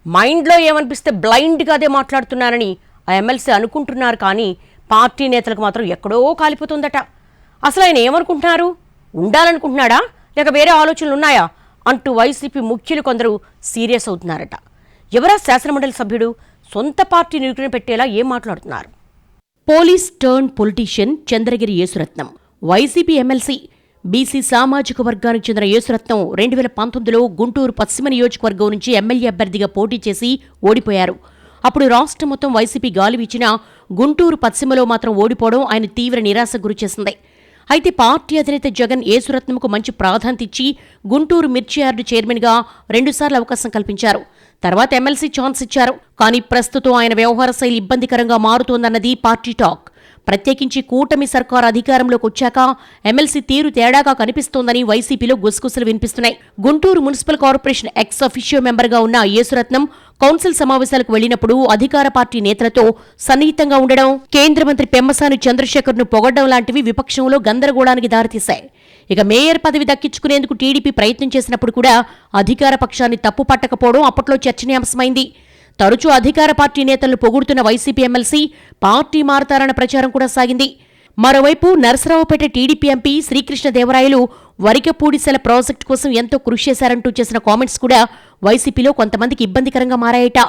మైండ్లో ఏమనిపిస్తే బ్లైండ్గా అదే మాట్లాడుతున్నానని ఆ ఎమ్మెల్సీ అనుకుంటున్నారు. కానీ పార్టీ నేతలకు మాత్రం ఎక్కడో కాలిపోతుందట. అసలు ఆయన ఏమనుకుంటున్నారు? ఉండాలనుకుంటున్నాడా లేక వేరే ఆలోచనలు ఉన్నాయా అంటూ వైసీపీ ముఖ్యులు కొందరు సీరియస్ అవుతున్నారట. ఎవరా శాసనమండలి సభ్యుడు? సొంత పార్టీ నిరుకుని పెట్టేలా ఏం మాట్లాడుతున్నారు? Police turn politician Chandragiri Yesuratnam YCP MLC. BC సామాజిక వర్గానికి చెందిన యేసురత్నం 2019లో గుంటూరు పశ్చిమ నియోజకవర్గం నుంచి ఎమ్మెల్యే అభ్యర్థిగా పోటీ చేసి ఓడిపోయారు. అప్పుడు రాష్ట్రం మొత్తం వైసీపీ గాలి వీచినా గుంటూరు పశ్చిమలో మాత్రం ఓడిపోవడం ఆయన తీవ్ర నిరాశకు గురిచేసింది. అయితే పార్టీ అధినేత జగన్ యేసురత్నంకు మంచి ప్రాధాన్యత ఇచ్చి గుంటూరు మిర్చి యార్డు చైర్మన్గా 2 సార్లు అవకాశం కల్పించారు. తర్వాత ఎమ్మెల్సీ ఛాన్స్ ఇచ్చారు. కానీ ప్రస్తుతం ఆయన వ్యవహార శైలి ఇబ్బందికరంగా మారుతోందన్నది పార్టీ టాక్. ప్రత్యేకించి కూటమి సర్కారు అధికారంలోకి వచ్చాక ఎమ్మెల్సీ తీరు తేడాగా కనిపిస్తోందని వైసీపీలో గుసగుసలు వినిపిస్తున్నాయి. Guntur municipal corporation ex officio మెంబర్గా ఉన్న యేసురత్నం కౌన్సిల్ సమావేశాలకు వెళ్లినప్పుడు అధికార పార్టీ నేతలతో సన్నిహితంగా ఉండడం, కేంద్ర మంత్రి పెమ్మసాని చంద్రశేఖర్ను పొగడ్డం లాంటివి విపక్షంలో గందరగోళానికి దారితీశాయి. ఇక మేయర్ పదవి దక్కించుకునేందుకు టీడీపీ ప్రయత్నం చేసినప్పుడు కూడా అధికార పక్షాన్ని తప్పు పట్టకపోవడం అప్పట్లో చర్చనీయాంశమైంది. తరచూ అధికార పార్టీ నేతలను పొగుడుతున్న వైసీపీ ఎమ్మెల్సీ పార్టీ మారతారన్న ప్రచారం కూడా సాగింది. మరోవైపు Narasaraopet TDP MP Srikrishnadevarayalu Varikapudisela project కోసం ఎంతో కృషి చేశారంటూ చేసిన కామెంట్స్ కూడా వైసీపీలో కొంతమందికి ఇబ్బందికరంగా మారాయట.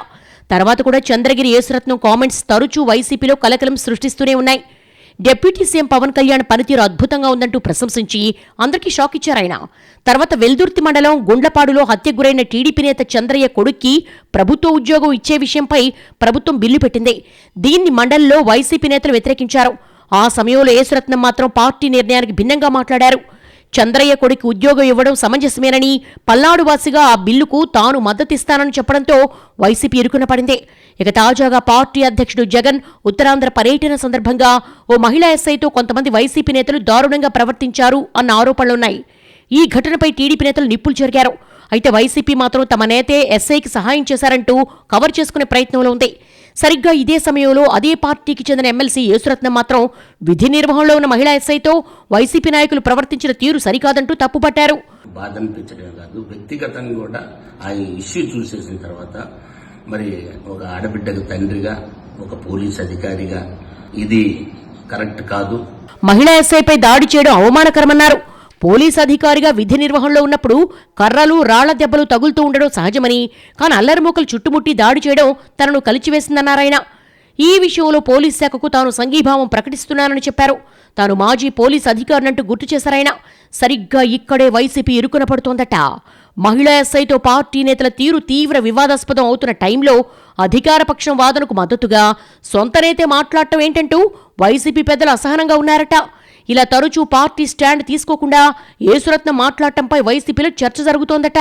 తర్వాత కూడా చంద్రగిరి యేసురత్నం కామెంట్స్ తరచూ వైసీపీలో కలకలం సృష్టిస్తూనే ఉన్నాయి. డిప్యూటీ సీఎం పవన్ కళ్యాణ్ పనితీరు అద్భుతంగా ఉందంటూ ప్రశంసించి అందరికీ షాక్ ఇచ్చారాయన. తర్వాత వెల్దుర్తి మండలం గుండ్లపాడులో హత్యకు గురైన టీడీపీ నేత చంద్రయ్య కొడుక్కి ప్రభుత్వ ఉద్యోగం ఇచ్చే విషయంపై ప్రభుత్వం బిల్లు పెట్టింది. దీన్ని మండలిలో వైసీపీ నేతలు వ్యతిరేకించారు. ఆ సమయంలో యేసురత్నం మాత్రం పార్టీ నిర్ణయానికి భిన్నంగా మాట్లాడారు. చంద్రయ్య కొడుకు ఉద్యోగం ఇవ్వడం సమంజసమేనని, పల్నాడువాసిగా ఆ బిల్లుకు తాను మద్దతిస్తానని చెప్పడంతో వైసీపీ ఇరుకున పడింది. ఇక తాజాగా పార్టీ అధ్యక్షుడు జగన్ ఉత్తరాంధ్ర పర్యటన సందర్భంగా ఓ మహిళా ఎస్ఐతో కొంతమంది వైసీపీ నేతలు దారుణంగా ప్రవర్తించారు అన్న ఆరోపణలున్నాయి. ఈ ఘటనపై టీడీపీ నేతలు నిప్పులు చెరిగారు. అయితే వైసీపీ మాత్రం తమ నేతే ఎస్ఐకి సహాయం చేశారంటూ కవర్ చేసుకునే ప్రయత్నంలో ఉంది. సరిగ్గా ఇదే సమయంలో అదే పార్టీకి చెందిన ఎమ్మెల్సీ యేసురత్నం మాత్రం విధి నిర్వహణలో ఉన్న మహిళా ఎస్ఐతో వైసీపీ నాయకులు ప్రవర్తించిన తీరు సరికాదంటూ తప్పుపట్టారు. బాధ అనిపించడమే కాదు, వ్యక్తిగతంగా కూడా ఆ ఇష్యూ చూసేసిన తర్వాత మరి ఒక ఆడబిడ్డకు తండ్రిగా, ఒక పోలీస్ అధికారిగా ఇది కరెక్ట్ కాదు. మహిళా ఎస్ఐపై దాడి చేయడం అవమానకరమన్నారు. పోలీస్ అధికారిగా విధి నిర్వహణలో ఉన్నప్పుడు కర్రలు, రాళ్ల దెబ్బలు తగులుతూ ఉండడం సహజమని, కానీ అల్లరిమూకలు చుట్టుముట్టి దాడి చేయడం తనను కలిచివేసిందన్నారాయన. ఈ విషయంలో పోలీస్ శాఖకు తాను సంఘీభావం ప్రకటిస్తున్నానని చెప్పారు. తాను మాజీ పోలీస్ అధికారినంటూ గుర్తు చేశారాయన. సరిగ్గా ఇక్కడే వైసీపీ ఇరుకున పడుతోందట. మహిళా ఎస్ఐతో పార్టీ నేతల తీరు తీవ్ర వివాదాస్పదం అవుతున్న టైంలో అధికారపక్షం వాదనకు మద్దతుగా సొంత నేతే మాట్లాడటం ఏంటంటూ వైసీపీ పెద్దలు అసహనంగా ఉన్నారట. ఇలా తరచూ పార్టీ స్టాండ్ తీసుకోకుండా యేసురత్నం మాట్లాడటంపై వైసీపీలో చర్చ జరుగుతోందట.